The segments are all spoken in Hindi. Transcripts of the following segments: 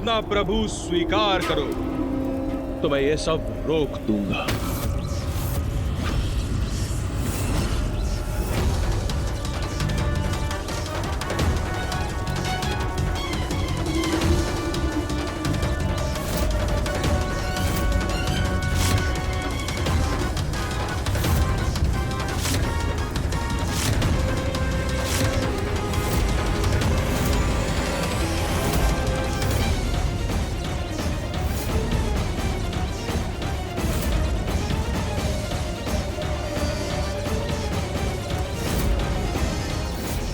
अपना प्रभु स्वीकार करो तो मैं ये सब रोक दूंगा।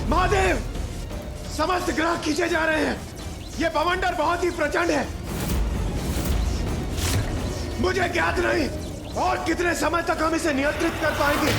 महादेव, समस्त ग्रह खींचे जा रहे हैं। ये बवंडर बहुत ही प्रचंड है। मुझे ज्ञात नहीं और कितने समय तक हम इसे नियंत्रित कर पाएंगे।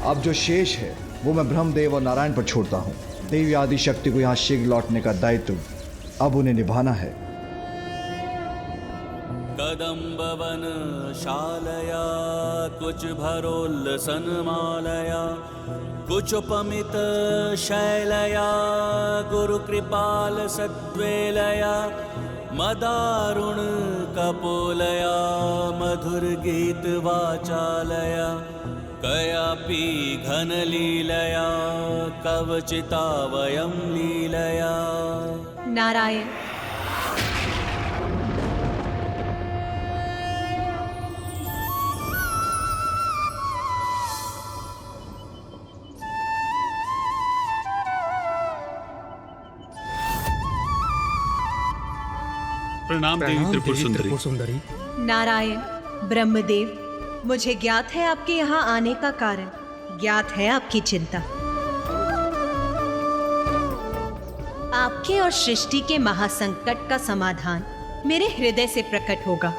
अब जो शेष है वो मैं ब्रह्मदेव और नारायण पर छोड़ता हूँ। देवी आदि शक्ति को यहाँ शीघ्र लौटने का दायित्व अब उन्हें निभाना है। कदम्बवन शालया कुछ भरोल्लसन मालया कुचुपमित शैलया गुरु कृपाल सद्वेलया मदारुण कपोलया मधुर गीत वाचालया कयापि घन लीलया कवचिता वयं लीलया। नारायण, प्रणाम देवी त्रिपुर सुंदरी। नारायण, ब्रह्मदेव, मुझे ज्ञात है आपके यहाँ आने का कारण, ज्ञात है आपकी चिंता। आपके और सृष्टि के महासंकट का समाधान मेरे हृदय से प्रकट होगा।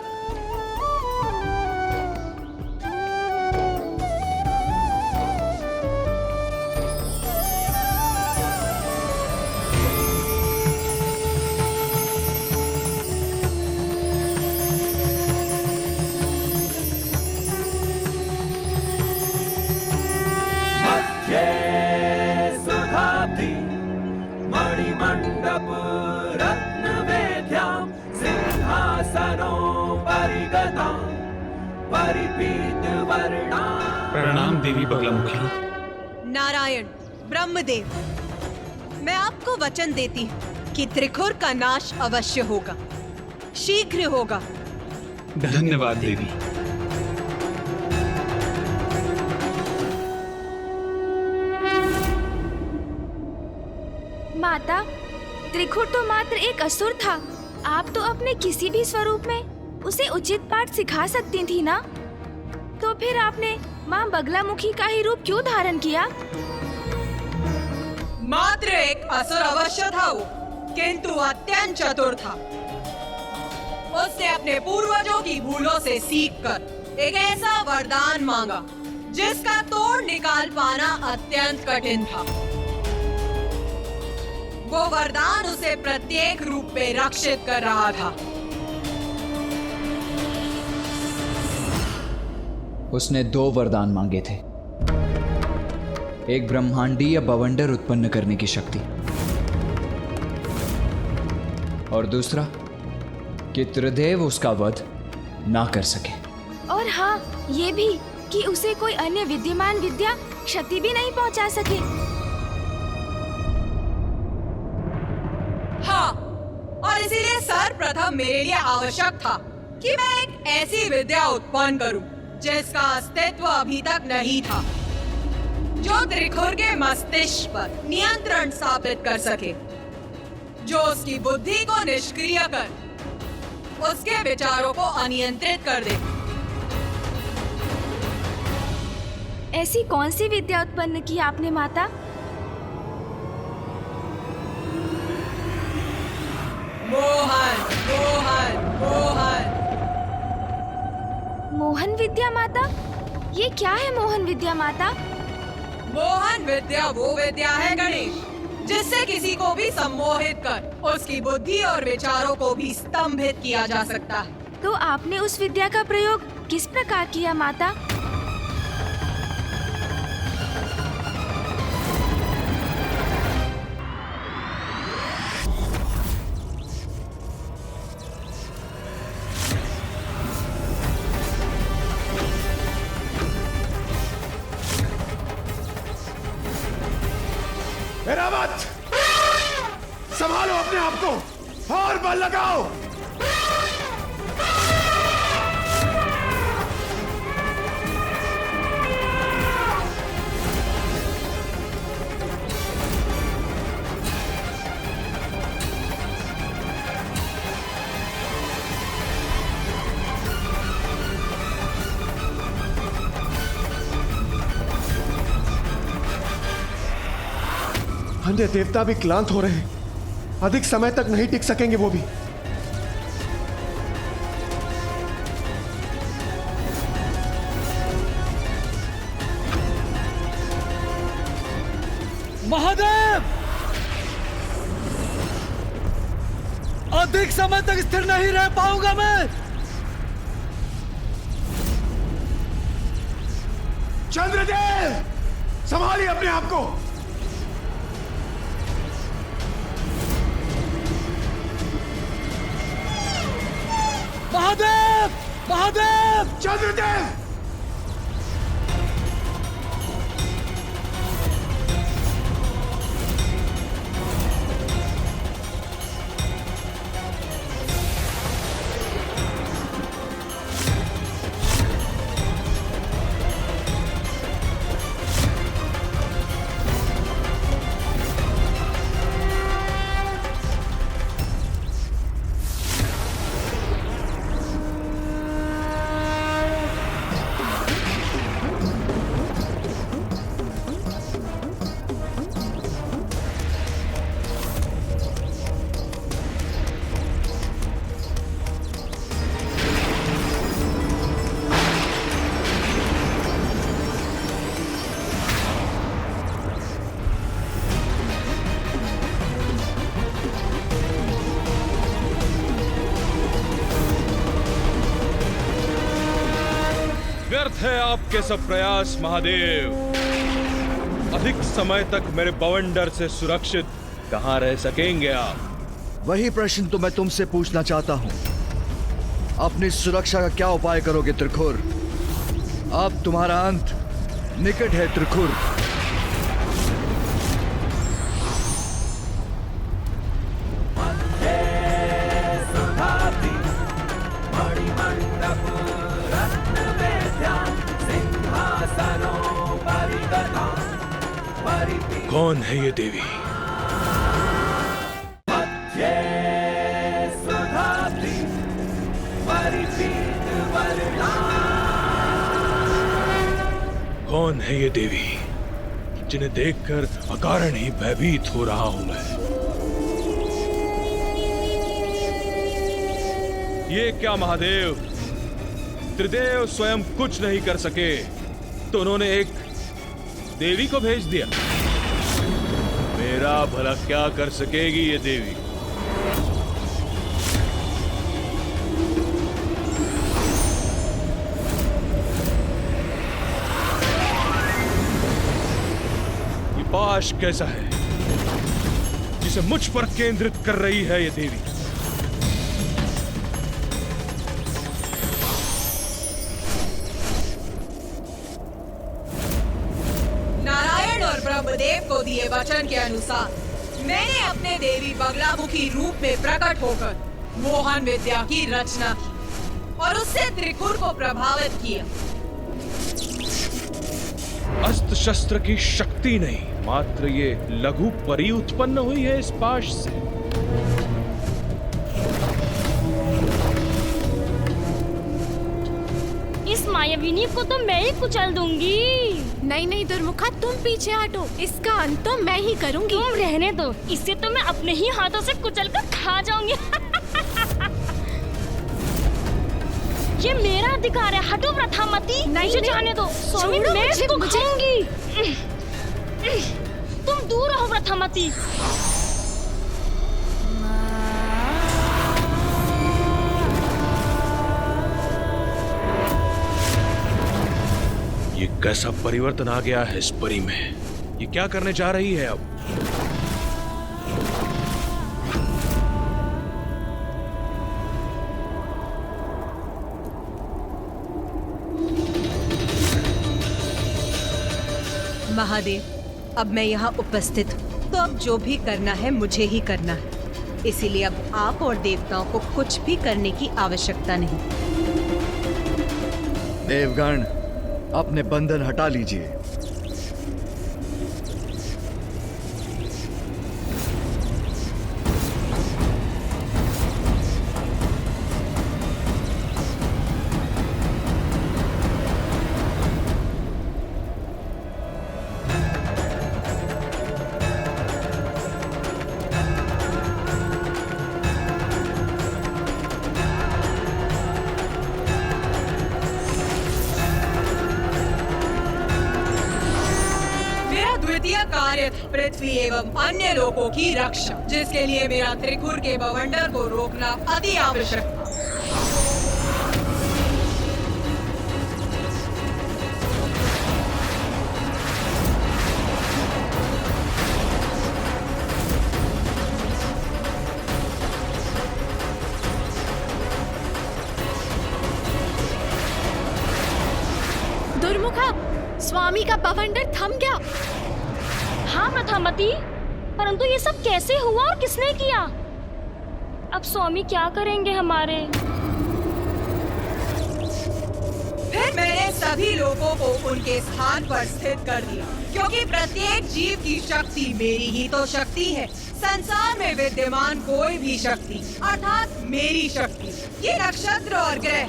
मणिमंडप रत्न वेद्यां सिंहासनों परिगतां परिपीत वर्णा। प्रणाम देवी बगलामुखी। नारायण, ब्रह्मदेव, मैं आपको वचन देती हूँ कि त्रिखुर का नाश अवश्य होगा, शीघ्र होगा। धन्यवाद देवी। माता, त्रिखुर तो मात्र एक असुर था। आप तो अपने किसी भी स्वरूप में उसे उचित पाठ सिखा सकती थी ना? तो फिर आपने माँ बगलामुखी का ही रूप क्यों धारण किया? मात्र एक असुर अवश्य था वो, किंतु अत्यंत चतुर था। उसने अपने पूर्वजों की भूलों से सीखकर एक ऐसा वरदान मांगा जिसका तोड़ निकाल पाना अत्यंत कठिन था। वो वरदान उसे प्रत्येक रूप में रक्षित कर रहा था। उसने 2 वरदान मांगे थे, एक ब्रह्मांडीय बवंडर उत्पन्न करने की शक्ति और दूसरा कि त्रिदेव उसका वध ना कर सके। और हाँ, ये भी कि उसे कोई अन्य विद्यमान विद्या क्षति भी नहीं पहुंचा सके। हाँ, और इसीलिए सर्वप्रथम मेरे लिए आवश्यक था कि मैं एक ऐसी विद्या उत्पन्न करूं जिसका अस्तित्व अभी तक नहीं था, जो त्रिखुर के मस्तिष्क पर नियंत्रण स्थापित कर सके, जो उसकी बुद्धि को निष्क्रिय कर उसके विचारों को अनियंत्रित कर दे। ऐसी कौन सी विद्या उत्पन्न की आपने माता? मोहन, मोहन, मोहन। मोहन विद्या माता? ये क्या है मोहन विद्या माता? मोहन विद्या वो विद्या है गणेश जिससे किसी को भी सम्मोहित कर उसकी बुद्धि और विचारों को भी स्तंभित किया जा सकता है। तो आपने उस विद्या का प्रयोग किस प्रकार किया माता? एरावत, संभालो अपने आप को और बल लगाओ। अन्य देवता भी क्लांत हो रहे हैं, अधिक समय तक नहीं टिक सकेंगे वो भी। महादेव, अधिक समय तक स्थिर नहीं रह पाऊंगा मैं। चंद्रदेव, संभालिए अपने आप को। महादेव, महादेव, चंद्रदेव, व्यर्थ है आपके सब प्रयास महादेव। अधिक समय तक मेरे बवंडर से सुरक्षित कहां रह सकेंगे आप? वही प्रश्न तो मैं तुमसे पूछना चाहता हूं। अपनी सुरक्षा का क्या उपाय करोगे त्रिखुर? अब तुम्हारा अंत निकट है त्रिखुर। कौन है ये देवी? कौन है ये देवी जिन्हें देखकर अकारण ही भयभीत हो रहा हूं मैं? ये क्या महादेव, त्रिदेव स्वयं कुछ नहीं कर सके तो उन्होंने एक देवी को भेज दिया। मेरा भला क्या कर सकेगी ये देवी? ये पाश कैसा है जिसे मुझ पर केंद्रित कर रही है ये देवी? ब्रह्मदेव को दिए वचन के अनुसार मैंने अपने देवी बगलामुखी रूप में प्रकट होकर मोहन विद्या की रचना की और उससे त्रिखुर को प्रभावित किया। अस्त्र शस्त्र की शक्ति नहीं, मात्र ये लघु परी उत्पन्न हुई है इस पाश से। इस मायाविनी को तो मैं ही कुचल दूंगी। नहीं नहीं दुर्मुखा, तुम पीछे हटो, इसका अंत तो मैं ही करूंगी। तुम रहने दो, इससे तो मैं अपने ही हाथों से कुचल कर खा जाऊंगी। ये मेरा अधिकार है, हटो प्रथामती। नहीं जाने दो स्वामी, मैं इसको खाऊंगी। तुम दूर रहो व्रथमती। ये कैसा परिवर्तन आ गया है इस परी में? ये क्या करने जा रही है अब? महादेव, अब मैं यहाँ उपस्थित हूँ, तो अब जो भी करना है मुझे ही करना है। इसीलिए अब आप और देवताओं को कुछ भी करने की आवश्यकता नहीं। देवगण, अपने बंधन हटा लीजिए। कार्य पृथ्वी एवं अन्य लोगों की रक्षा, जिसके लिए मेरा त्रिखुर के बवंडर को रोकना अति आवश्यक था। दुर्मुखा, स्वामी का बवंडर थम गया। हाँ व्रथमती, परंतु ये सब कैसे हुआ और किसने किया? अब स्वामी क्या करेंगे हमारे? फिर मैंने सभी लोगों को उनके स्थान पर स्थित कर दिया, क्योंकि प्रत्येक जीव की शक्ति मेरी ही तो शक्ति है। संसार में विद्यमान कोई भी शक्ति अर्थात मेरी शक्ति, ये नक्षत्र और ग्रह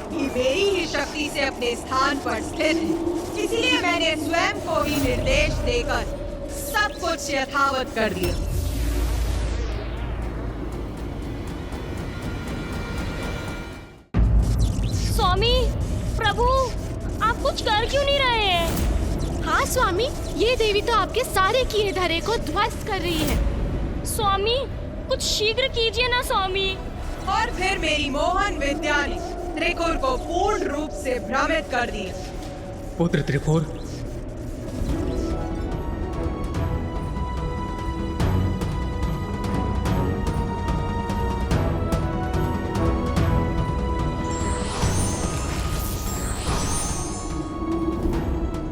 भी मेरी ही शक्ति से अपने स्थान पर स्थित है। इसलिए मैंने स्वयं को ही निर्देश देकर सब कुछ यथावत कर दिया। स्वामी, प्रभु, आप कुछ कर क्यों नहीं रहे हैं? हाँ स्वामी, ये देवी तो आपके सारे किए धरे को ध्वस्त कर रही है। स्वामी, कुछ शीघ्र कीजिए ना स्वामी। और फिर मेरी मोहन विद्या ने त्रिखुर को पूर्ण रूप से भ्रमित कर दिया। पुत्र त्रिपुर,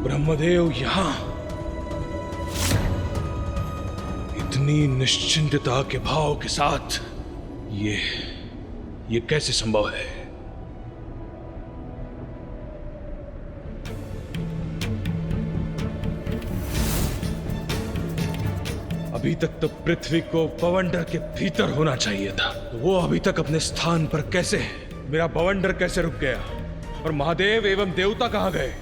ब्रह्मदेव यहाँ इतनी निश्चिंतता के भाव के साथ, ये कैसे संभव है? अभी तक तो पृथ्वी को बवंडर के भीतर होना चाहिए था, तो वो अभी तक अपने स्थान पर कैसे है? मेरा बवंडर कैसे रुक गया? और महादेव एवं देवता कहां गए?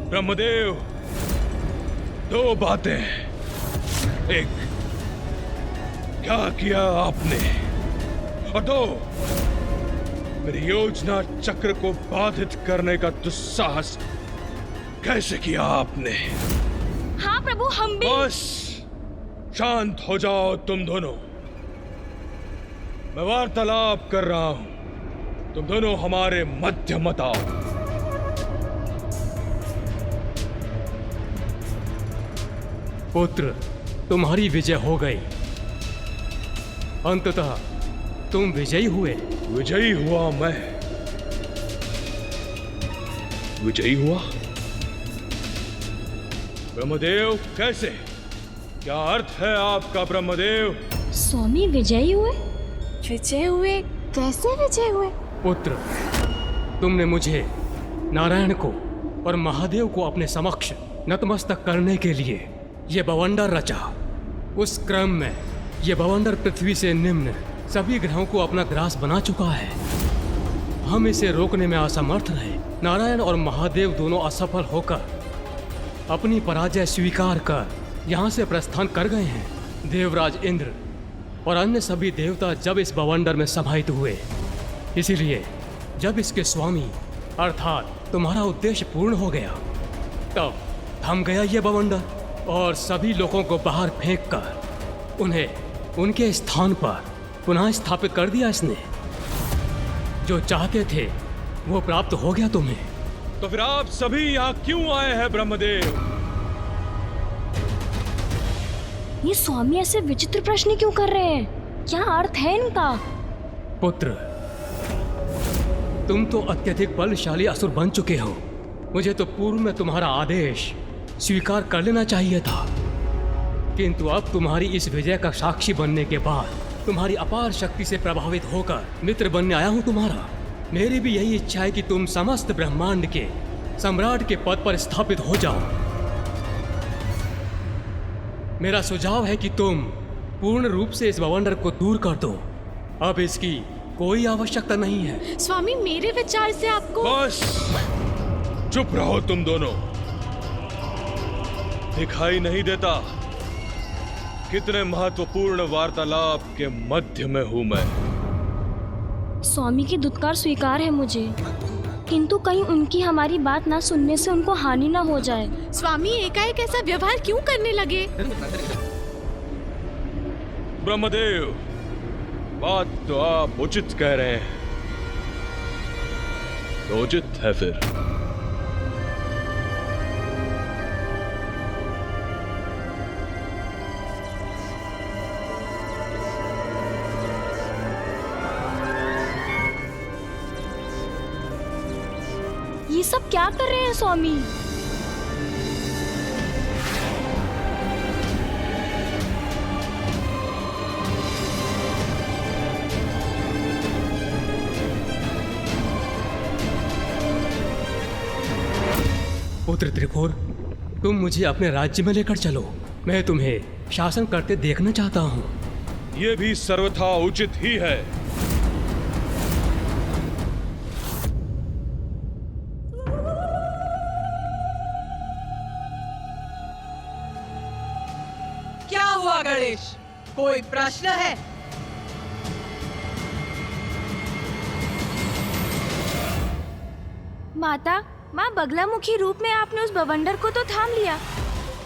ब्रह्मदेव, दो बातें। एक, क्या किया आपने? और दो, मेरी योजना चक्र को बाधित करने का दुस्साहस कैसे किया आपने? हाँ प्रभु, हम भी। बस शांत हो जाओ तुम दोनों। मैं वार्तालाप कर रहा हूं, तुम दोनों हमारे मध्य मत आओ। पुत्र, तुम्हारी विजय हो गई। अंततः तुम विजयी हुए। विजयी हुआ मैं? विजयी हुआ? ब्रह्मदेव, कैसे? क्या अर्थ है आपका ब्रह्मदेव? स्वामी विजयी हुए? विजय हुए? कैसे विजय हुए? पुत्र, तुमने मुझे, नारायण को और महादेव को अपने समक्ष नतमस्तक करने के लिए ये बवंडर रचा। उस क्रम में ये बवंडर पृथ्वी से निम्न सभी ग्रहों को अपना ग्रास बना चुका है। हम इसे रोकने में असमर्थ रहे। नारायण और महादेव दोनों असफल होकर अपनी पराजय स्वीकार कर यहाँ से प्रस्थान कर गए हैं। देवराज इंद्र और अन्य सभी देवता जब इस बवंडर में समाहित हुए, इसीलिए जब इसके स्वामी अर्थात तुम्हारा उद्देश्य पूर्ण हो गया, तब थम गया ये बवंडर और सभी लोगों को बाहर फेंककर उन्हें उनके स्थान पर पुनः स्थापित कर दिया इसने। जो चाहते थे वो प्राप्त हो गया तुम्हें। तो फिर आप सभी यहाँ क्यों आए हैं ब्रह्मदेव? ये स्वामी ऐसे विचित्र प्रश्न क्यों कर रहे हैं? क्या अर्थ है इनका? पुत्र, तुम तो अत्यधिक बलशाली असुर बन चुके हो। मुझे तो पूर्व में तुम्हारा आदेश स्वीकार कर लेना चाहिए था, किंतु अब तुम्हारी इस विजय का साक्षी बनने के बाद तुम्हारी अपार शक्ति से प्रभावित होकर मित्र बनने आया हूं तुम्हारा। मेरी भी यही इच्छा है कि तुम समस्त ब्रह्मांड के सम्राट के पद पर स्थापित हो जाओ। मेरा सुझाव है कि तुम पूर्ण रूप से इस बवंडर को दूर कर दो। अब इसकी कोई आवश्यकता नहीं है। स्वामी, मेरे विचार से आपको... बस चुप रहो तुम दोनों। दिखाई नहीं देता कितने महत्वपूर्ण वार्तालाप के मध्य में हूं मैं। स्वामी की दुत्कार स्वीकार है मुझे, किंतु कहीं उनकी हमारी बात ना सुनने से उनको हानि ना हो जाए। स्वामी एकाएक ऐसा व्यवहार क्यों करने लगे? ब्रह्मदेव, बात तो आप उचित कह रहे हैं, तो उचित है फिर। ये सब क्या कर रहे हैं स्वामी? पुत्र त्रिपुर, तुम मुझे अपने राज्य में लेकर चलो। मैं तुम्हें शासन करते देखना चाहता हूँ। ये भी सर्वथा उचित ही है। क्या हुआ गणेश? कोई प्रश्न है? माता, माँ बगलामुखी रूप में आपने उस बवंडर को तो थाम लिया।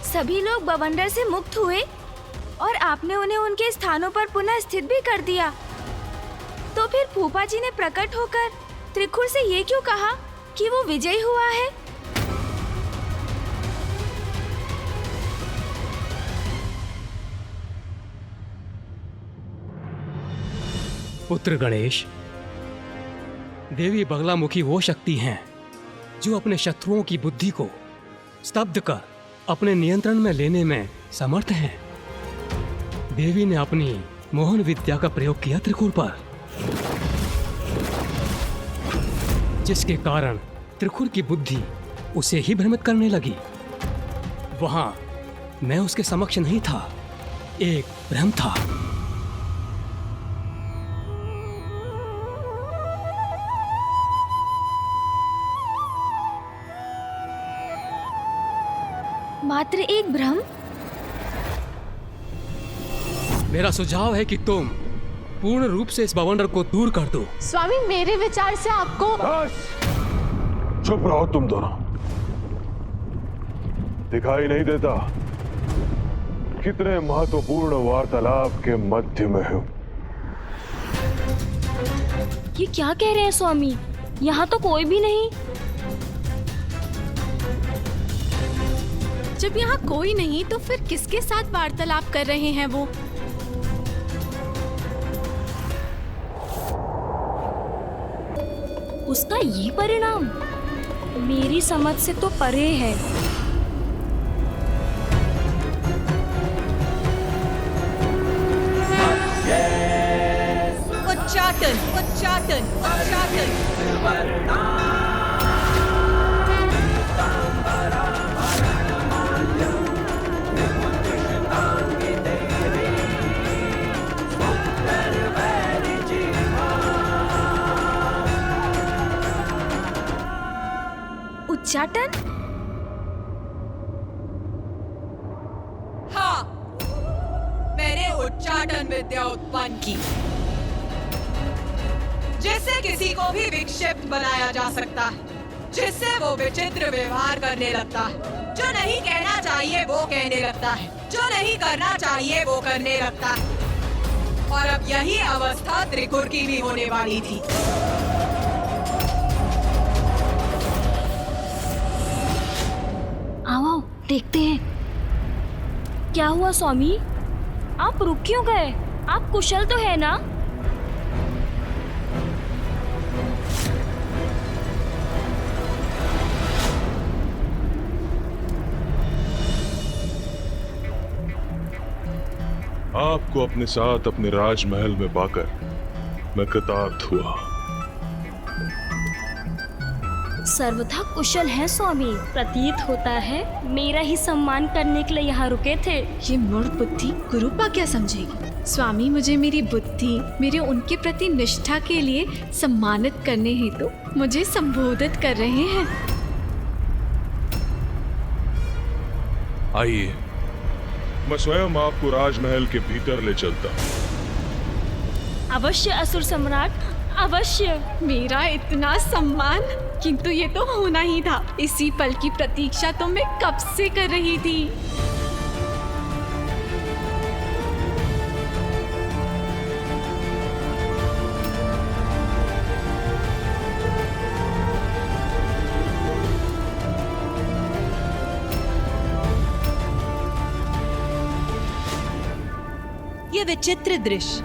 सभी लोग बवंडर से मुक्त हुए और आपने उन्हें उनके स्थानों पर पुनः स्थित भी कर दिया। तो फिर फूफा जी ने प्रकट होकर त्रिखुर से ये क्यों कहा कि वो विजयी हुआ है? पुत्र गणेश, देवी बगलामुखी वो शक्ति हैं जो अपने शत्रुओं की बुद्धि को स्तब्ध कर अपने नियंत्रण में लेने में समर्थ हैं। देवी ने अपनी मोहन विद्या का प्रयोग किया त्रिखुर पर, जिसके कारण त्रिखुर की बुद्धि उसे ही भ्रमित करने लगी। वहां मैं उसके समक्ष नहीं था, एक भ्रम था। मात्र एक भ्रम? मेरा सुझाव है कि तुम पूर्ण रूप से इस बवंडर को दूर कर दो। स्वामी, मेरे विचार से आपको... बस चुप रहो तुम दोनों। दिखाई नहीं देता कितने महत्वपूर्ण वार्तालाप के मध्य में हूं। ये क्या कह रहे हैं स्वामी? यहाँ तो कोई भी नहीं। जब यहाँ कोई नहीं तो फिर किसके साथ वार्तालाप कर रहे हैं वो? उसका ये परिणाम मेरी समझ से तो परे है। उच्चाटन, उच्चाटन, उच्चाटन। उच्चाटन? हाँ, मैंने उच्चाटन विद्या उत्पन्न की, जिससे किसी को भी विक्षिप्त बनाया जा सकता है। जिससे वो विचित्र व्यवहार करने लगता है। जो नहीं कहना चाहिए वो कहने लगता है, जो नहीं करना चाहिए वो करने लगता है। और अब यही अवस्था त्रिकुर की भी होने वाली थी। आओ देखते हैं क्या हुआ। स्वामी आप रुक क्यों गए? आप कुशल तो है ना? आपको अपने साथ अपने राजमहल में पाकर मैं कृतार्थ हुआ। सर्वथा कुशल है स्वामी। प्रतीत होता है मेरा ही सम्मान करने के लिए यहाँ रुके थे। ये मूर्ख बुद्धि गुरुपा क्या समझेगी? स्वामी मुझे मेरी बुद्धि, मेरे उनके प्रति निष्ठा के लिए सम्मानित करने हेतु मुझे संबोधित कर रहे हैं। आइए, मैं स्वयं आपको राजमहल के भीतर ले चलता हूँ। अवश्य असुर सम्राट, अवश्य। मेरा इतना सम्मान, किंतु ये तो होना ही था। इसी पल की प्रतीक्षा तो मैं कब से कर रही थी। ये विचित्र दृश्य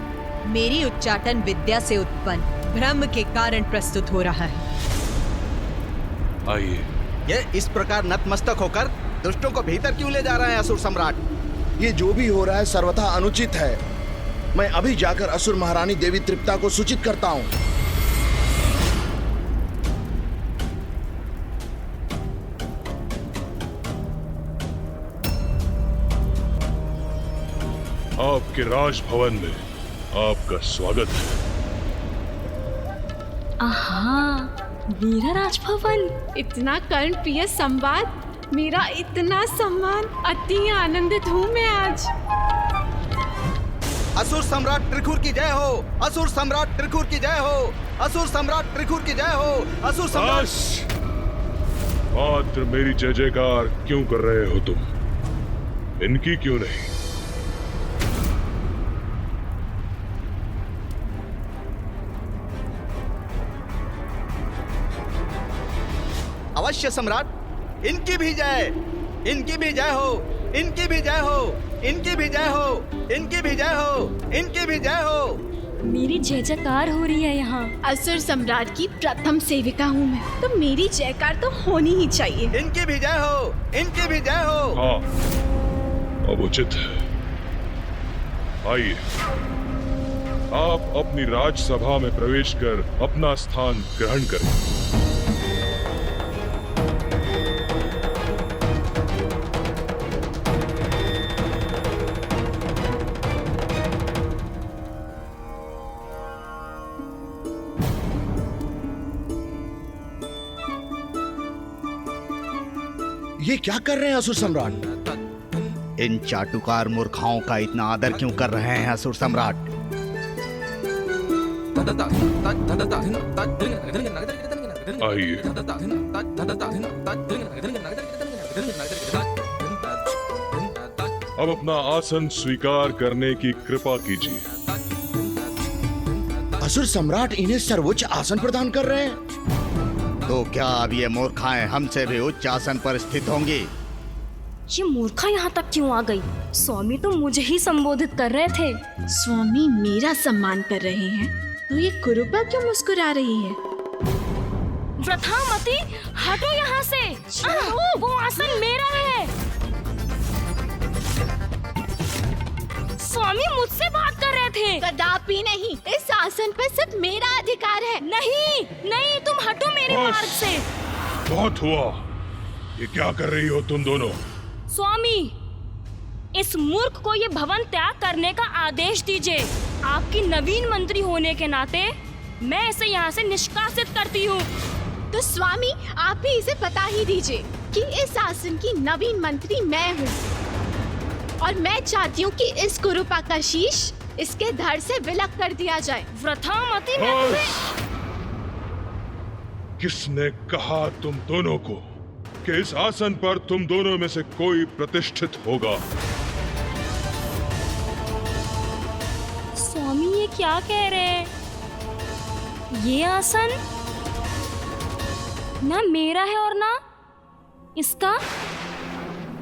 मेरी उच्चाटन विद्या से उत्पन्न भ्रम के कारण प्रस्तुत हो रहा है। आइए। ये इस प्रकार नतमस्तक होकर दुष्टों को भीतर क्यों ले जा रहे हैं असुर सम्राट? ये जो भी हो रहा है सर्वथा अनुचित है। मैं अभी जाकर असुर महारानी देवी तृप्ता को सूचित करता हूँ। आपके राजभवन में आपका स्वागत है। आहा, मेरा राजभवन। इतना कर्ण प्रिय संवाद, मेरा इतना सम्मान, अति आनंदित हूँ मैं आज। असुर सम्राट त्रिखुर की जय हो, असुर सम्राट त्रिखुर की जय हो, असुर सम्राट त्रिखुर की जय हो, असुर सम्राट। मात्र मेरी जय जयकार क्यों कर रहे हो तुम? इनकी क्यों नहीं? अवश्य सम्राट, इनकी भी जय, इनकी भी जय हो, इनकी भी जय हो, इनकी भी जय हो, इनकी भी जय हो, इनकी भी जय हो। मेरी जय जयकार हो रही है यहाँ। असुर सम्राट की प्रथम सेविका हूँ मैं, तो मेरी जयकार तो होनी ही चाहिए। इनकी भी जय हो, इनकी भी जय हो। हाँ, अब उचित है। आइए, आप अपनी राजसभा में प्रवेश कर अपना स्थान ग्रहण करें। ये क्या कर रहे हैं असुर सम्राट? इन चाटुकार मूर्खाओं का इतना आदर क्यों कर रहे हैं असुर सम्राट? आइए। अब अपना आसन स्वीकार करने की कृपा कीजिए। असुर सम्राट इन्हें सर्वोच्च आसन प्रदान कर रहे हैं। तो क्या अब ये मूर्खाएं हमसे भी उच्च आसन पर स्थित होंगी? ये मूर्खा यहाँ तक क्यों आ गई? स्वामी तो मुझे ही संबोधित कर रहे थे। स्वामी मेरा सम्मान कर रहे हैं, तो ये कुरूपा क्यों मुस्कुरा रही है? प्रथामती, हटो यहाँ से। वो आसन मेरा है। स्वामी मुझसे बात कर रहे थे। कदापि नहीं, इस आसन पर सिर्फ मेरा अधिकार है। नहीं नहीं, तुम हटो मेरे मार्ग से। बहुत हुआ। ये क्या कर रही हो तुम दोनों? स्वामी, इस मूर्ख को ये भवन त्याग करने का आदेश दीजिए। आपकी नवीन मंत्री होने के नाते मैं इसे यहाँ से निष्कासित करती हूँ। तो स्वामी आप भी इसे बता ही दीजिए कि इस आसन की नवीन मंत्री मैं हूँ, और मैं चाहती हूँ कि इस कुरूपा का शीश इसके धड़ से विलग कर दिया जाए। व्रथामती, किसने कहा तुम दोनों को कि इस आसन पर तुम दोनों में से कोई प्रतिष्ठित होगा? स्वामी ये क्या कह रहे हैं? ये आसन ना मेरा है और ना इसका।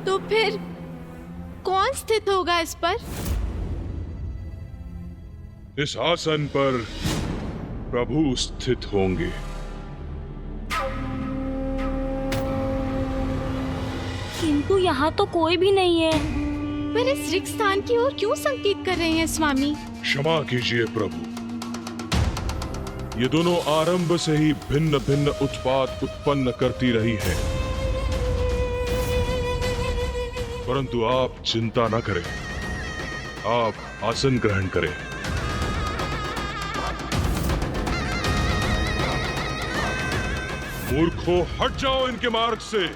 तो फिर कौन स्थित होगा इस पर? इस आसन पर प्रभु स्थित होंगे। किंतु यहाँ तो कोई भी नहीं है। पर इस रिक्त स्थान की ओर क्यों संकेत कर रहे हैं स्वामी? क्षमा कीजिए प्रभु, ये दोनों आरंभ से ही भिन्न भिन्न उत्पात उत्पन्न करती रही हैं। परंतु आप चिंता न करें, आप आसन ग्रहण करें। मूर्खों, हट जाओ इनके मार्ग से।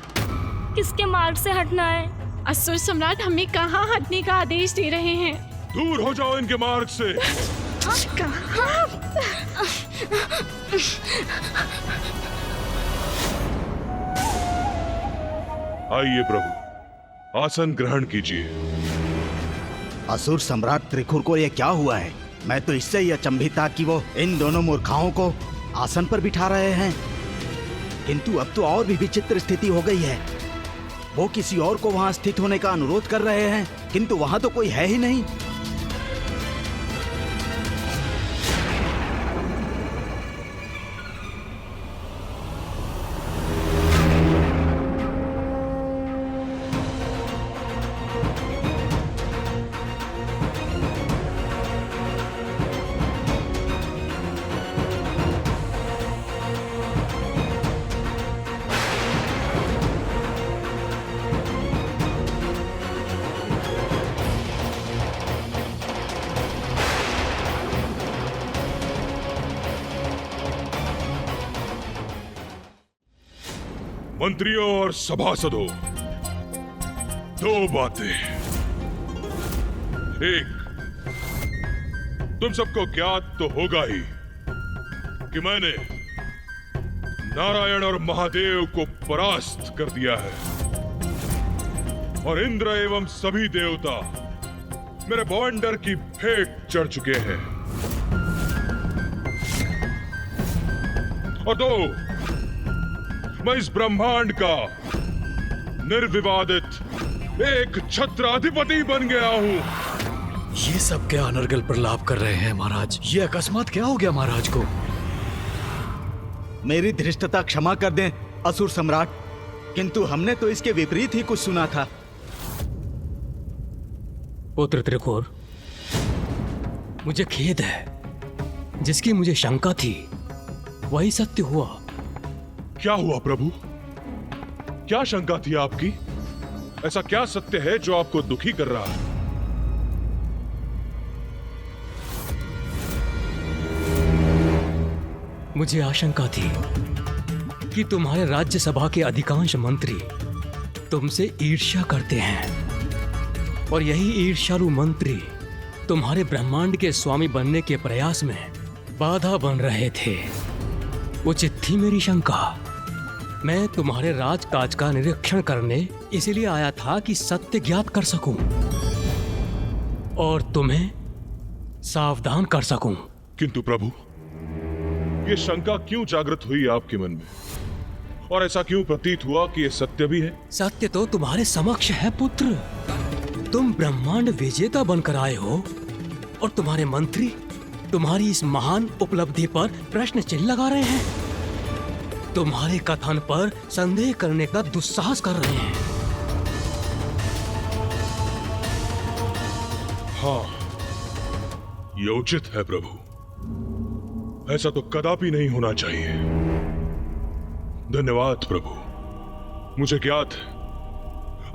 किसके मार्ग से हटना है? असुर सम्राट हमें कहाँ हटने का आदेश दे रहे हैं? दूर हो जाओ इनके मार्ग से। कहाँ? आइए प्रभु, आसन ग्रहण कीजिए। असुर सम्राट त्रिखुर को ये क्या हुआ है? मैं तो इससे ही अचंभित था कि वो इन दोनों मूर्खाओं को आसन पर बिठा रहे हैं, किंतु अब तो और भी विचित्र स्थिति हो गई है। वो किसी और को वहां स्थित होने का अनुरोध कर रहे हैं, किंतु वहां तो कोई है ही नहीं। मंत्रियों और सभासदों, दो बातें। एक, तुम सबको ज्ञात तो होगा ही कि मैंने नारायण और महादेव को परास्त कर दिया है और इंद्र एवं सभी देवता मेरे बवंडर की भेंट चढ़ चुके हैं। और दो, मैं इस ब्रह्मांड का निर्विवादित एक छत्राधिपति बन गया हूं। ये सब क्या अनर्गल प्रलाप कर रहे हैं महाराज? ये अकस्मात क्या हो गया महाराज को? मेरी धृष्टता क्षमा कर दें असुर सम्राट, किंतु हमने तो इसके विपरीत ही कुछ सुना था। पुत्र त्रिखुर, मुझे खेद है। जिसकी मुझे शंका थी वही सत्य हुआ। क्या हुआ प्रभु? क्या शंका थी आपकी? ऐसा क्या सत्य है जो आपको दुखी कर रहा है? मुझे आशंका थी कि तुम्हारे राज्यसभा के अधिकांश मंत्री तुमसे ईर्ष्या करते हैं और यही ईर्ष्यालु मंत्री तुम्हारे ब्रह्मांड के स्वामी बनने के प्रयास में बाधा बन रहे थे। उचित थी मेरी शंका। मैं तुम्हारे राजकाज का निरीक्षण करने इसीलिए आया था कि सत्य ज्ञात कर सकूं और तुम्हें सावधान कर सकूं। किंतु प्रभु, ये शंका क्यों जागृत हुई आपके मन में? और ऐसा क्यों प्रतीत हुआ कि ये सत्य भी है? सत्य तो तुम्हारे समक्ष है पुत्र। तुम ब्रह्मांड विजेता बनकर आए हो और तुम्हारे मंत्री तुम्हारी इस महान उपलब्धि पर प्रश्न चिन्ह लगा रहे हैं, तुम्हारे कथन पर संदेह करने का दुस्साहस कर रहे हैं। हाँ, ये उचित है प्रभु। ऐसा तो कदापि नहीं होना चाहिए। धन्यवाद प्रभु। मुझे ज्ञात है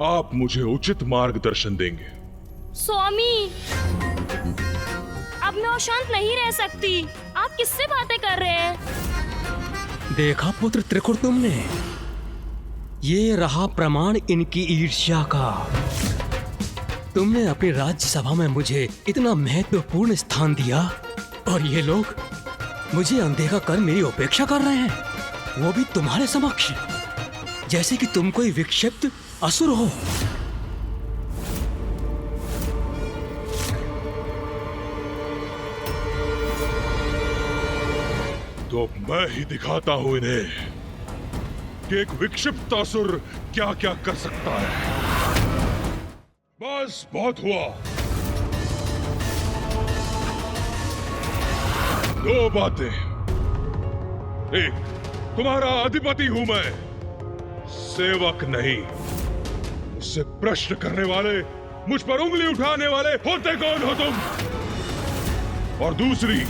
आप मुझे उचित मार्गदर्शन देंगे। स्वामी, अब मैं और शांत नहीं रह सकती। आप किससे बातें कर रहे हैं? देखा पुत्र त्रिखुर तुमने, ये रहा प्रमाण इनकी ईर्ष्या का। तुमने अपनी राज्यसभा में मुझे इतना महत्वपूर्ण स्थान दिया और ये लोग मुझे अनदेखा कर मेरी उपेक्षा कर रहे हैं। वो भी तुम्हारे समक्ष, जैसे कि तुम कोई विक्षिप्त असुर हो। तो मैं ही दिखाता हूं इन्हें कि एक विक्षिप्त असुर क्या क्या कर सकता है। बस बहुत हुआ। दो बातें। एक, तुम्हारा अधिपति हूं मैं, सेवक नहीं। मुझसे प्रश्न करने वाले, मुझ पर उंगली उठाने वाले होते कौन हो तुम? और दूसरी,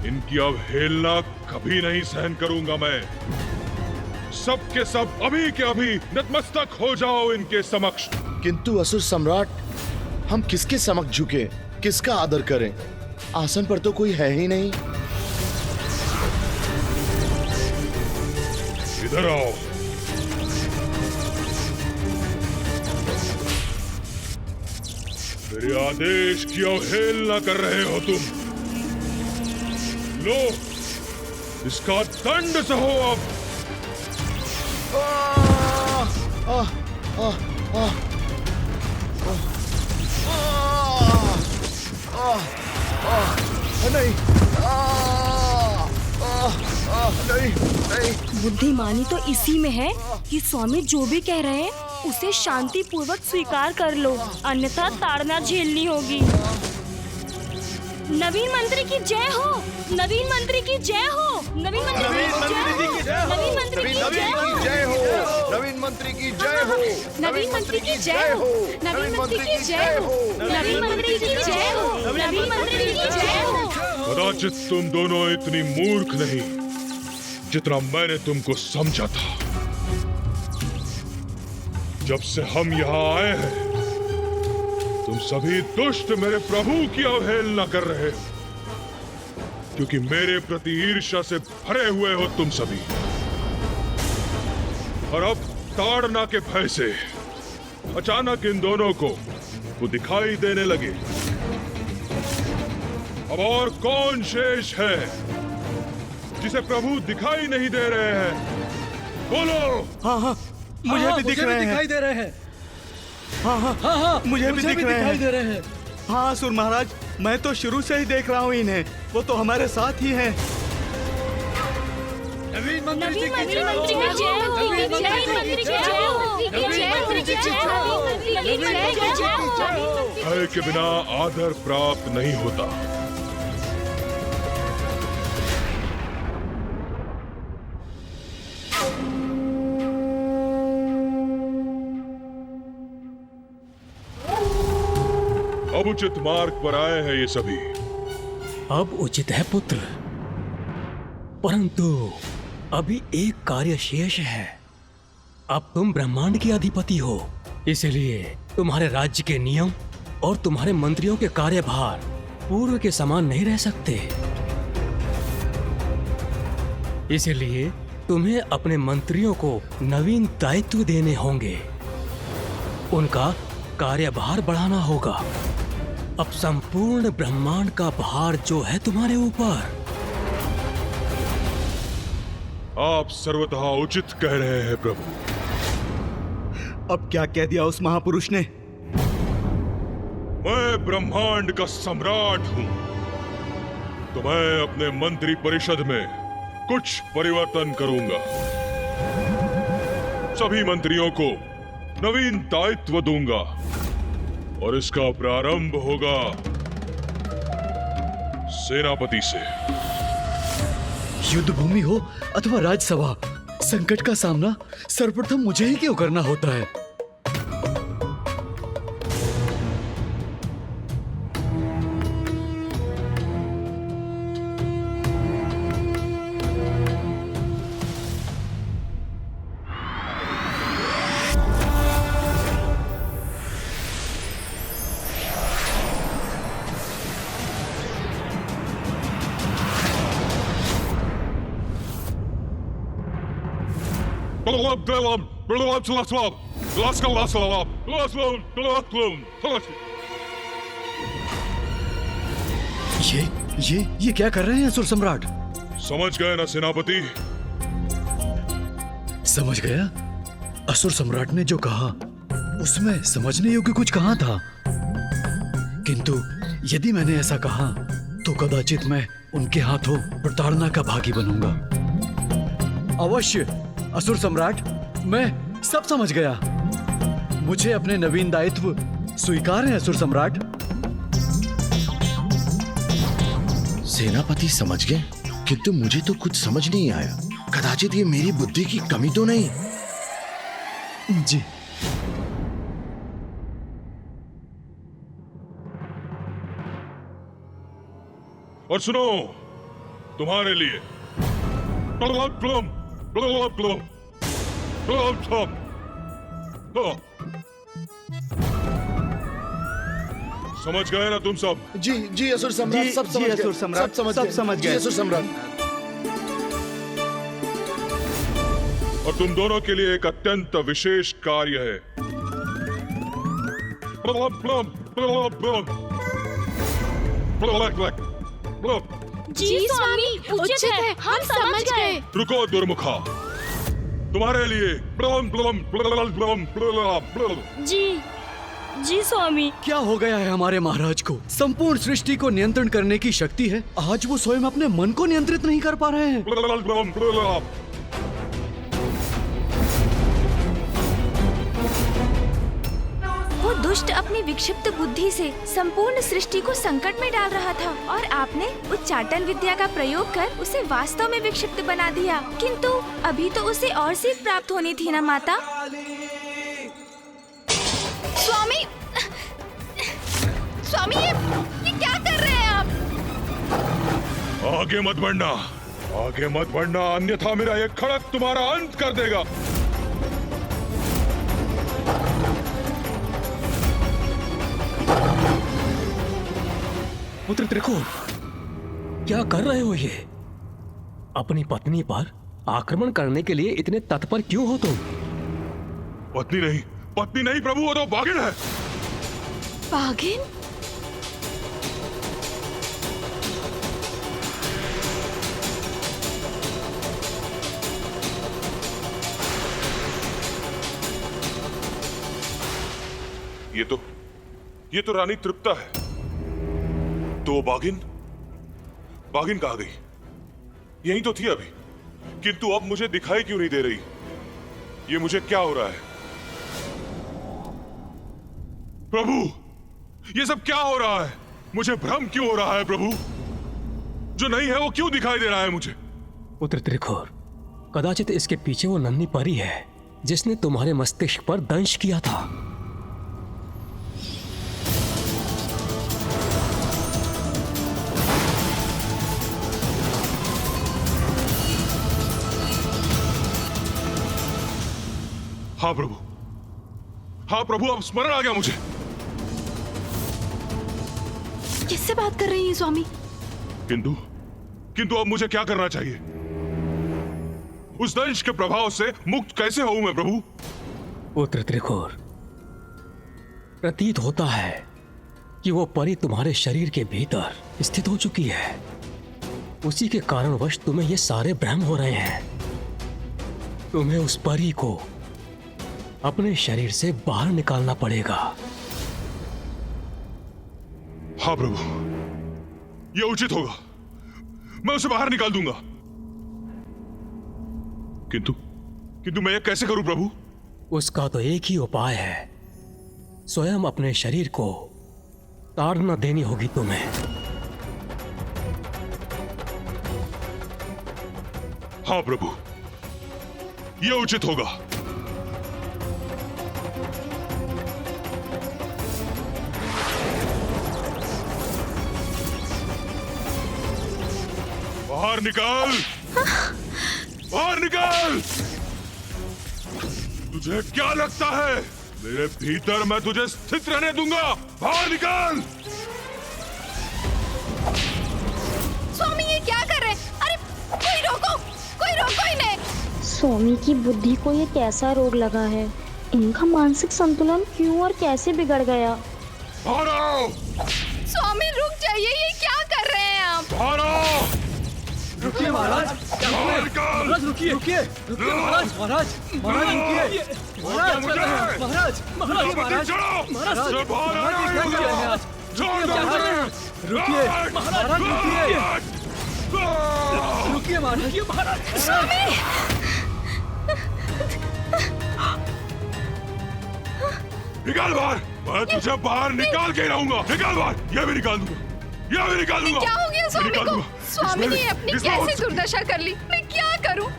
इनकी अवहेलना कभी नहीं सहन करूंगा मैं। सब के सब अभी के अभी नतमस्तक हो जाओ इनके समक्ष। किंतु असुर सम्राट, हम किसके समक्ष झुके, किसका आदर करें? आसन पर तो कोई है ही नहीं। इधर आओ। मेरे आदेश की अवहेलना कर रहे हो तुम। लो, इसका दंड सहो अब। नहीं, नहीं, नहीं। बुद्धिमानी तो इसी में है कि स्वामी जो भी कह रहे हैं उसे शांति पूर्वक स्वीकार कर लो, अन्यथा ताड़ना झेलनी होगी। नवीन मंत्री की जय हो, नवीन मंत्री की जय हो, नवीन मंत्री की जय हो, नवीन मंत्री की जय हो, नवीन मंत्री की जय हो, नवीन मंत्री की जय हो, नवीन मंत्री की जय हो, नवीन मंत्री की जय हो, नवीन मंत्री की जय हो। कदाचित तुम दोनों इतनी मूर्ख नहीं जितना मैंने तुमको समझा था। जब से हम यहाँ आए हैं, तुम सभी दुष्ट मेरे प्रभु की अवहेलना कर रहे हो, क्योंकि मेरे प्रति ईर्ष्या से भरे हुए हो तुम सभी। और अब ताड़ना के भय से अचानक इन दोनों को वो दिखाई देने लगे। अब और कौन शेष है जिसे प्रभु दिखाई नहीं दे रहे हैं? बोलो। हाँ हाँ, मुझे भी दिखाई दे रहे हैं। हाँ हाँ हाँ हाँ, मुझे भी दिखाई दे रहे हैं। हाँ असुर महाराज, मैं तो शुरू से ही देख रहा हूँ इन्हें। वो तो हमारे साथ ही हैं। नवीन मंत्री नवीन मंत्री की जय हो, नवीन मंत्री की जय हो, नवीन मंत्री की जय हो, नवीन मंत्री की जय हो। भय के बिना आदर प्राप्त नहीं होता। अब उचित मार्ग पर आए हैं ये सभी। अब उचित है पुत्र, परंतु अभी एक कार्य शेष है। अब तुम ब्रह्मांड के अधिपति हो, इसलिए तुम्हारे राज्य के नियम और तुम्हारे मंत्रियों के कार्यभार पूर्व के समान नहीं रह सकते। इसलिए तुम्हें अपने मंत्रियों को नवीन दायित्व देने होंगे, उनका कार्यभार बढ़ाना होगा। अब संपूर्ण ब्रह्मांड का भार जो है तुम्हारे ऊपर। आप सर्वतः उचित कह रहे हैं प्रभु। अब क्या कह दिया उस महापुरुष ने? मैं ब्रह्मांड का सम्राट हूं, तो मैं अपने मंत्री परिषद में कुछ परिवर्तन करूंगा। सभी मंत्रियों को नवीन दायित्व दूंगा और इसका प्रारंभ होगा सेनापति से। युद्ध भूमि हो अथवा राजसभा, संकट का सामना सर्वप्रथम मुझे ही क्यों करना होता है? ये क्या कर रहे हैं असुर सम्राट? समझ गए ना सेनापति? समझ गया। असुर सम्राट ने जो कहा उसमें समझने योग्य कुछ कहा था, किंतु यदि मैंने ऐसा कहा तो कदाचित मैं उनके हाथों प्रताड़ना का भागी बनूंगा। अवश्य असुर सम्राट, मैं सब समझ गया। मुझे अपने नवीन दायित्व स्वीकार है असुर सम्राट। सेनापति समझ गए, किंतु मुझे तो कुछ समझ नहीं आया। कदाचित ये मेरी बुद्धि की कमी तो नहीं? जी। और सुनो, तुम्हारे लिए समझ गए ना तुम सब? जी जी असुर सम्राट, जी, सब जी, समझ असुर गए, सम्राट, सब समझ गए। जी असुर सम्राट। और तुम दोनों के लिए एक अत्यंत विशेष कार्य है। जी स्वामी, उचित है, हम समझ गए। रुको दुर्मुखा, तुम्हारे लिए जी स्वामी। क्या हो गया है हमारे महाराज को? संपूर्ण सृष्टि को नियंत्रण करने की शक्ति है, आज वो स्वयं अपने मन को नियंत्रित नहीं कर पा रहे हैं। वो दुष्ट अपनी विक्षिप्त बुद्धि से संपूर्ण सृष्टि को संकट में डाल रहा था और आपने उच्चाटन विद्या का प्रयोग कर उसे वास्तव में विक्षिप्त बना दिया। किंतु अभी तो उसे और सीख प्राप्त होनी थी ना माता? स्वामी, स्वामी ये क्या कर रहे हैं आप? आगे मत बढ़ना, आगे मत बढ़ना, अन्यथा मेरा ये खड़क तुम्हारा अंत कर देगा। पुत्र त्रिकोण, क्या कर रहे हो ये? अपनी पत्नी पर आक्रमण करने के लिए इतने तत्पर क्यों हो तुम? पत्नी नहीं प्रभु, वो तो बाघिन है। बाघिन? ये तो रानी तृप्ता है। तो बाघिन कहाँ गई? यहीं तो थी अभी, किंतु अब मुझे दिखाई क्यों नहीं दे रही? ये मुझे क्या हो रहा है? प्रभु, ये सब क्या हो रहा है? मुझे भ्रम क्यों हो रहा है प्रभु? जो नहीं है वो क्यों दिखाई दे रहा है मुझे? पुत्र त्रिकोण, कदाचित इसके पीछे वो नन्ही परी है जिसने तुम्हारे मस्तिष्क पर दंश किया था। हाँ प्रभु, अब स्मरण आ गया मुझे। किससे बात कर रही हैं स्वामी? किंतु अब मुझे क्या करना चाहिए? उस दंश के प्रभाव से मुक्त कैसे होऊं मैं प्रभु? पुत्र त्रिकोण, प्रतीत होता है कि वो परी तुम्हारे शरीर के भीतर स्थित हो चुकी है। उसी के कारणवश तुम्हें ये सारे भ्रम हो रहे हैं। तुम्हें उस परी को अपने शरीर से बाहर निकालना पड़ेगा। हाँ प्रभु, यह उचित होगा। मैं उसे बाहर निकाल दूंगा। किंतु मैं यह कैसे करूं प्रभु? उसका तो एक ही उपाय है, स्वयं अपने शरीर को ताड़ना देनी होगी तुम्हें। हाँ प्रभु, यह उचित होगा। बाहर निकाल, बाहर निकाल। तुझे क्या लगता है मेरे भीतर मैं तुझे स्थित रहने दूंगा? बाहर निकाल। स्वामी ये क्या कर रहे हैं? अरे कोई रोको इन्हें। स्वामी की बुद्धि को ये कैसा रोग लगा है? इनका मानसिक संतुलन क्यों और कैसे बिगड़ गया? बाहर आओ। स्वामी रुक जाइए, ये क्या कर रहे हैं आप? बाहर आओ। रुकिए महाराज, महाराज रुकिए रुकिए रुकिए महाराज महाराज महाराज रुकिए महाराज महाराज महाराज महाराज रुकिए महाराज रुकिए महाराज निकाल बाहर, मैं तुझे बाहर निकाल के रहूंगा। निकाल बाहर, ये भी निकाल दूंगा, ये भी निकाल दूंगा। क्या हो गया स्वामी को? स्वामी ने अपनी इसमें कैसे दुर्दशा कर ली? मैं क्या करूं?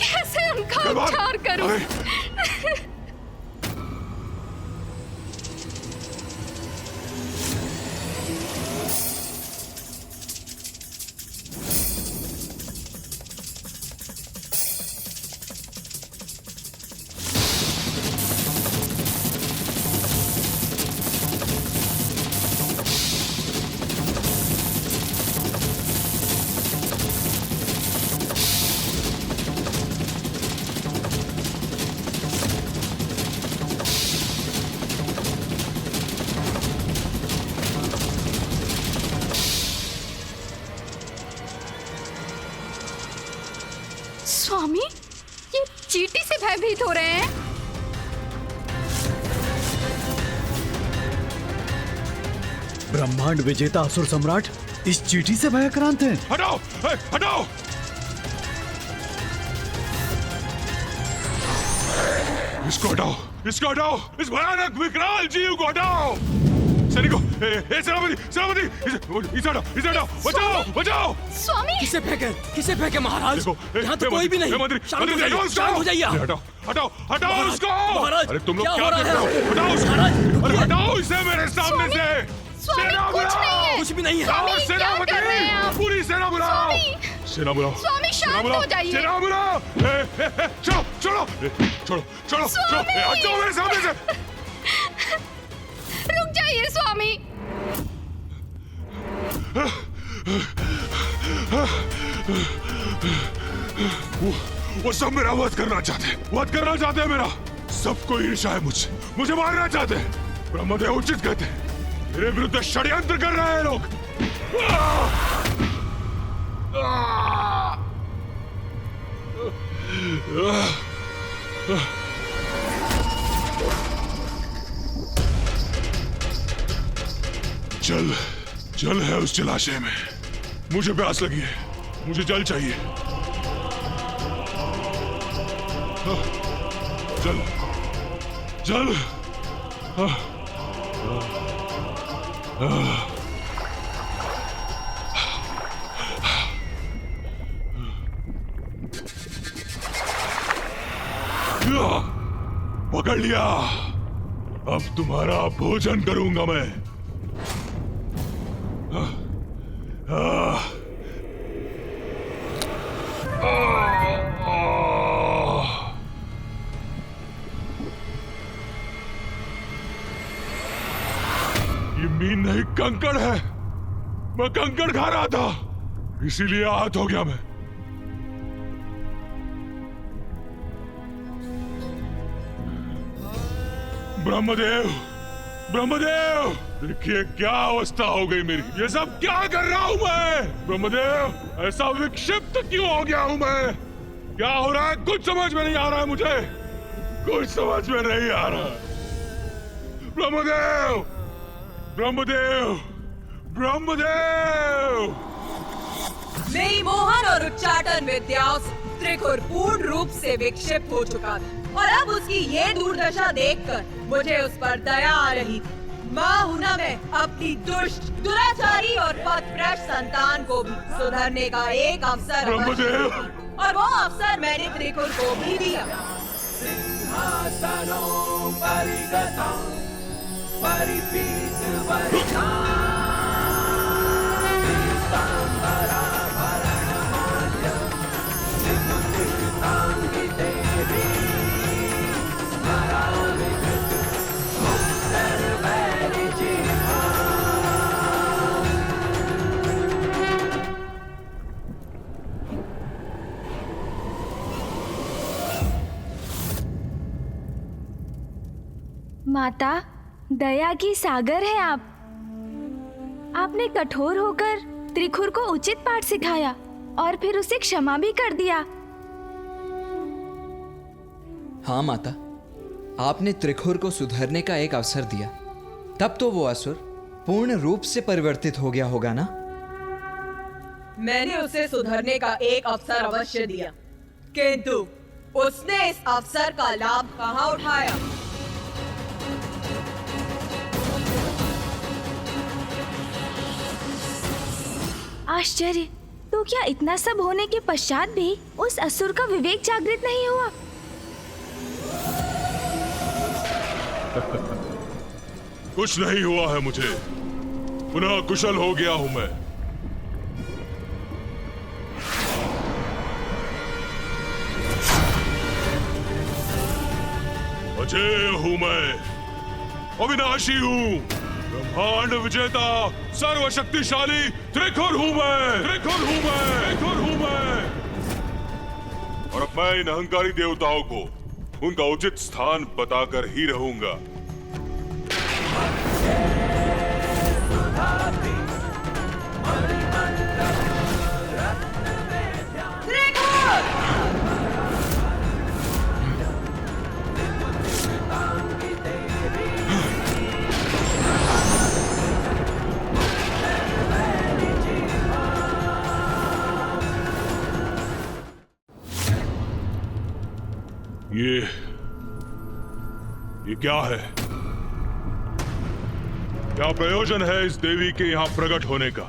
कैसे उनका उपचार करूं? स्वामी, ये चींटी से भयभीत हो रहे हैं। ब्रह्मांड विजेता असुर सम्राट इस चींटी से भयाक्रांत हैं। हटाओ, हटाओ। इसको हटाओ, इसको हटाओ, इस भयानक विकराल जीव को हटाओ। सैनिकों, सेनापति, इसे हटाओ, बचाओ, बचाओ। स्वामी, किसे फेंके महाराज? यहाँ तो कोई भी नहीं। शांत हो जाइए। हटाओ उसको। महाराज, अरे तुम लोग क्या हो कर रहे हो? हटाओ उसको। अरे हटाओ इसे मेरे सामने से। स्वामी, कुछ नहीं है। कुछ भी नहीं है। स्वामी, क्या कर रहे हैं आप? पूरी सेना बुलाओ। सेना बुलाओ। स्वामी, शांत हो जाइए। सेना बुलाओ। छोड़ो। हटाओ मेरे सामने से। रुक जाइए स्वामी। वो सब मेरा वध करना चाहते हैं मेरा। सबको ईर्ष्या है मुझसे, मुझे मारना चाहते हैं। ब्रह्मदेव उचित कहते हैं, मेरे विरुद्ध षड्यंत्र कर रहे हैं लोग। जल है उस जलाशय में। मुझे प्यास लगी है, मुझे जल चाहिए। जल। पकड़ लिया। अब तुम्हारा भोजन करूंगा मैं। ये मीन नहीं, कंकड़ है। मैं कंकड़ खा रहा था, इसीलिए आहत हो गया मैं। ब्रह्मदेव, देखिए क्या अवस्था हो गई मेरी। ये सब क्या कर रहा हूं मैं? ब्रह्मदेव, ऐसा विक्षिप्त क्यों हो गया हूं मैं? क्या हो रहा है? कुछ समझ में नहीं आ रहा है मुझे, कुछ समझ में नहीं आ रहा। ब्रह्मदेव। मेरी मोहन और उच्चाटन विद्याओं से त्रिकुर पूर्ण रूप से विक्षिप्त हो चुका था, और अब उसकी ये दुर्दशा देखकर मुझे उस पर दया आ रही थी। माँ हूं ना मैं, अपनी दुष्ट, दुराचारी और पथभ्रष्ट संतान को भी सुधरने का एक अवसर, और वो अवसर मैंने त्रिकुर को भी दिया। सिंहासनों परिगतां परिपीतवर्षां पीताम्बराभरणमाल्यं विभूषिताङ्गिते स्मरामि सर्वैर्जिह्वा। माता, दया की सागर है आप। आपने कठोर होकर त्रिखुर को उचित पाठ सिखाया, और फिर उसे क्षमा भी कर दिया। हाँ माता, आपने त्रिखुर को सुधरने का एक अवसर दिया, तब तो वो असुर पूर्ण रूप से परिवर्तित हो गया होगा ना? मैंने उसे सुधरने का एक अवसर अवश्य दिया, किंतु उसने इस अवसर का लाभ कहाँ उठाया? आश्चर्य, तो क्या इतना सब होने के पश्चात भी उस असुर का विवेक जागृत नहीं हुआ? कुछ नहीं हुआ है मुझे, पुनः कुशल हो गया हूं मैं। अजय हूं मैं, अविनाशी हूं, ब्रह्मांड विजेता, सर्वशक्तिशाली त्रिखुर हूं मैं, त्रिखुर हूं मैं, त्रिखुर हूं मैं। और अब मैं इन अहंकारी देवताओं को उनका उचित स्थान बताकर ही रहूंगा। ये क्या है? क्या प्रयोजन है इस देवी के यहां प्रकट होने का?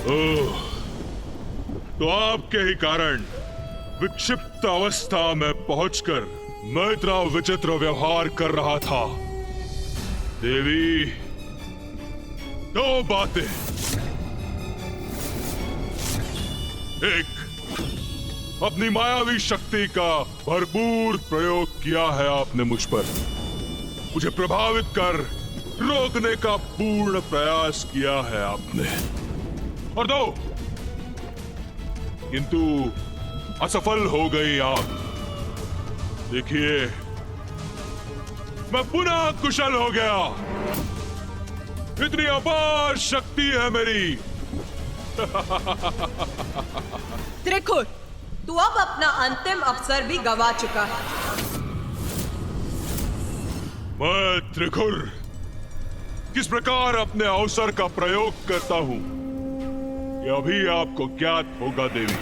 ओह, तो आपके ही कारण विक्षिप्त अवस्था में पहुंचकर मैं इतना विचित्र व्यवहार कर रहा था। देवी, दो बातें। एक, अपनी मायावी शक्ति का भरपूर प्रयोग किया है आपने मुझ पर, मुझे प्रभावित कर रोकने का पूर्ण प्रयास किया है आपने। और दो, किंतु असफल हो गई आप। देखिए, मैं पुनः कुशल हो गया। इतनी अपार शक्ति है मेरी। त्रिखुर, तू अब अपना अंतिम अवसर भी गवा चुका है। मैं त्रिखुर किस प्रकार अपने अवसर का प्रयोग करता हूं, यह अभी आपको ज्ञात होगा देवी।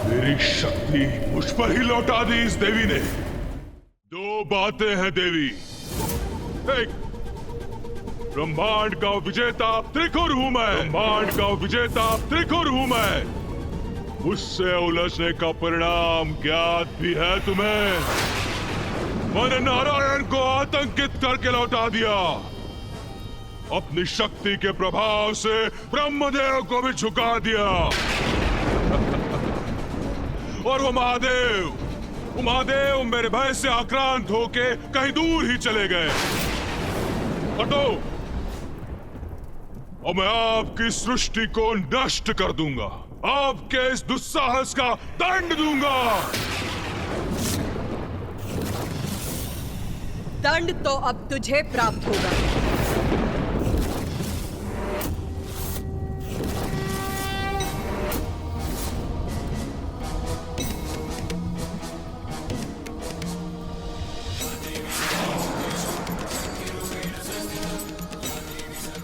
मेरी शक्ति मुझ पर ही लौटा दी इस देवी ने। दो बातें हैं देवी। एक, ब्रह्मांड का विजेता त्रिखुर हूं मैं, ब्रह्मांड का विजेता त्रिखुर हूं मैं। उससे उलझने का परिणाम ज्ञात भी है तुम्हें। मैंने नारायण को आतंकित करके लौटा दिया। अपनी शक्ति के प्रभाव से ब्रह्मदेव को भी झुका दिया। और वो महादेव मेरे भय से आक्रांत होके कहीं दूर ही चले गए। हटो, और मैं आपकी सृष्टि को नष्ट कर दूंगा। आपके इस दुस्साहस का दंड दूंगा। दंड तो अब तुझे प्राप्त होगा।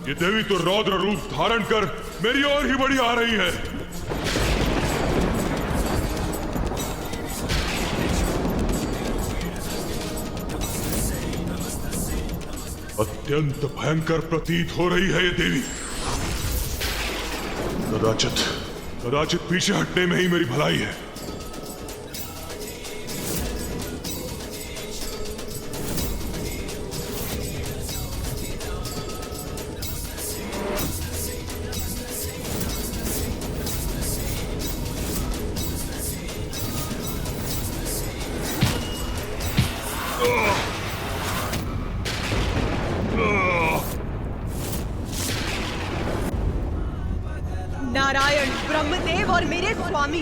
ये देवी तो रौद्र रूप धारण कर मेरी ओर ही बढ़ी आ रही है। अत्यंत भयंकर प्रतीत हो रही है ये देवी। कदाचित पीछे हटने में ही मेरी भलाई है। नारायण, ब्रह्मदेव और मेरे स्वामी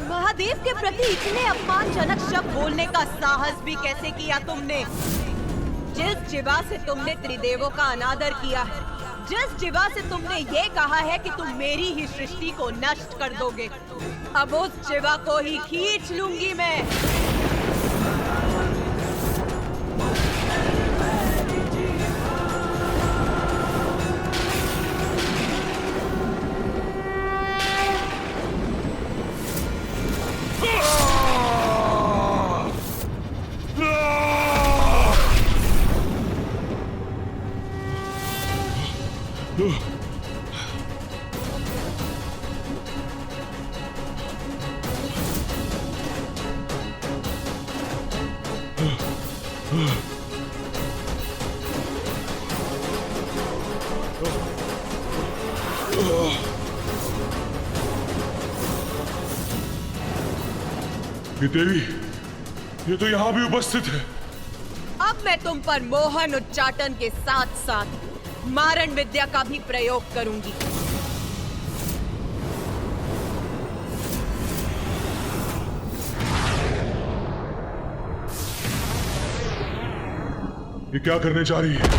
महादेव के प्रति इतने अपमानजनक शब्द बोलने का साहस भी कैसे किया तुमने? जिस जिवा से तुमने त्रिदेवों का अनादर किया है, जिस जिवा से तुमने ये कहा है कि तुम मेरी ही सृष्टि को नष्ट कर दोगे, अब उस जिवा को ही खींच लूंगी मैं। ये देवी, ये तो यहाँ भी उपस्थित है। अब मैं तुम पर मोहन उच्चाटन के साथ साथ मारण विद्या का भी प्रयोग करूंगी। ये क्या करने जा रही है?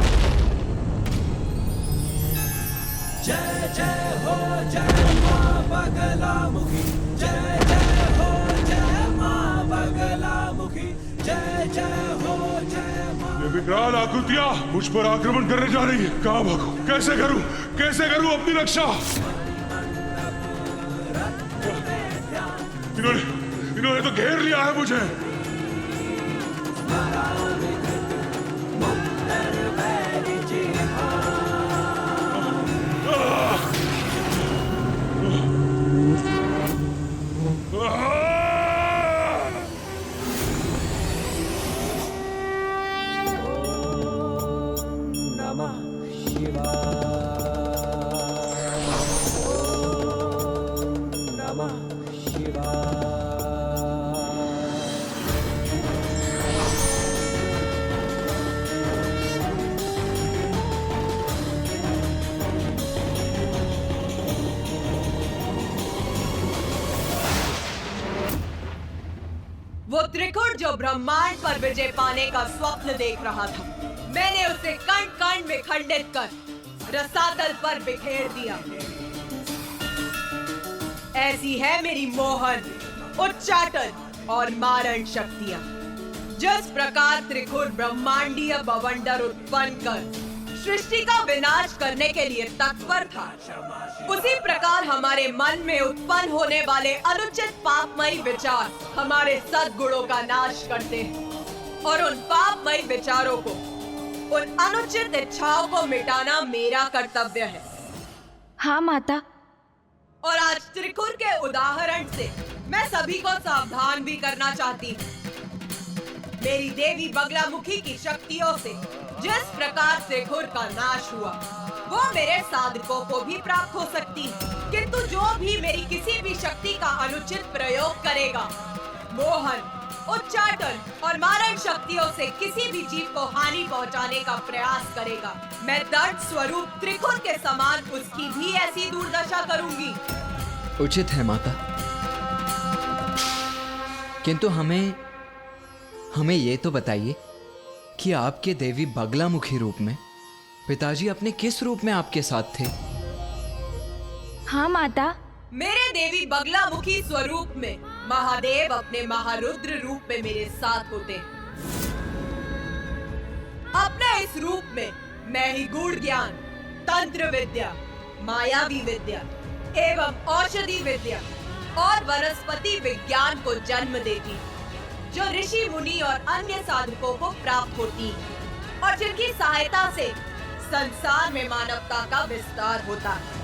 जय जय हो जय मां बगलामुखी, जय जय हो जय मां बगलामुखी, जय जय हो जय मां। ये विकराल आकृतियां मुझ पर आक्रमण करने जा रही है। कहाँ भागूं? कैसे करूं अपनी रक्षा? इन्होंने तो घेर लिया है मुझे। वो त्रिकुट जो ब्रह्मांड पर विजय पाने का स्वप्न देख रहा था, मैंने उसे कण कण में खंडित कर रसातल पर बिखेर दिया। ऐसी है मेरी मोहन, उच्चाटन और मारण शक्तियां। जिस प्रकार त्रिकुट ब्रह्मांडीय बवंडर उत्पन्न कर सृष्टि का विनाश करने के लिए तत्पर था, उसी प्रकार हमारे मन में उत्पन्न होने वाले अनुचित पापमयी विचार हमारे सद्गुणों का नाश करते हैं और उन पापमयी विचारों को, उन अनुचित इच्छाओं को मिटाना मेरा कर्तव्य है। हाँ माता। और आज त्रिकुट के उदाहरण से मैं सभी को सावधान भी करना चाहती हूँ। मेरी देवी बगलामुखी की शक्तियों से जिस प्रकार त्रिकुट का नाश हुआ, वो मेरे साधकों को भी प्राप्त हो सकती है। किंतु जो भी मेरी किसी भी शक्ति का अनुचित प्रयोग करेगा, मोहन, उच्चाटन और मारण शक्तियों से किसी भी जीव को हानि पहुंचाने का प्रयास करेगा, मैं दर्द स्वरूप त्रिकुट के समान उसकी भी ऐसी दुर्दशा करूंगी। उचित है माता, किंतु हमें ये तो बताइए कि आपके देवी बगलामुखी रूप में पिताजी अपने किस रूप में आपके साथ थे? हाँ माता। मेरे देवी बगलामुखी स्वरूप में महादेव अपने महारुद्र रूप में मेरे साथ होते हैं। अपने इस रूप में मैं ही गूढ़ ज्ञान, तंत्र विद्या, मायावी विद्या एवं औषधि विद्या और वनस्पति विज्ञान को जन्म देती, जो ऋषि मुनि और अन्य साधकों को प्राप्त होती और जिनकी सहायता से संसार में मानवता का विस्तार होता है।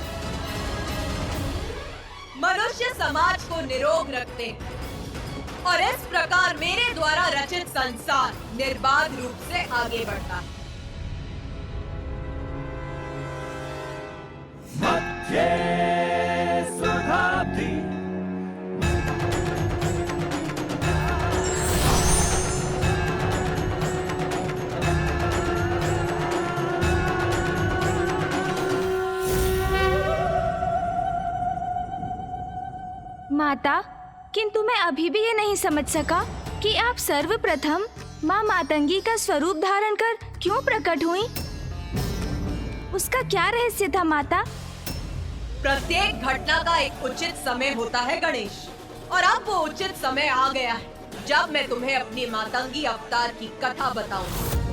मनुष्य समाज को निरोग रखते हैं और इस प्रकार मेरे द्वारा रचित संसार निर्बाध रूप से आगे बढ़ता है। माता, किंतु मैं अभी भी ये नहीं समझ सका कि आप सर्वप्रथम माँ मातंगी का स्वरूप धारण कर क्यों प्रकट हुई? उसका क्या रहस्य था माता? प्रत्येक घटना का एक उचित समय होता है गणेश, और अब वो उचित समय आ गया है जब मैं तुम्हें अपनी मातंगी अवतार की कथा बताऊंगी।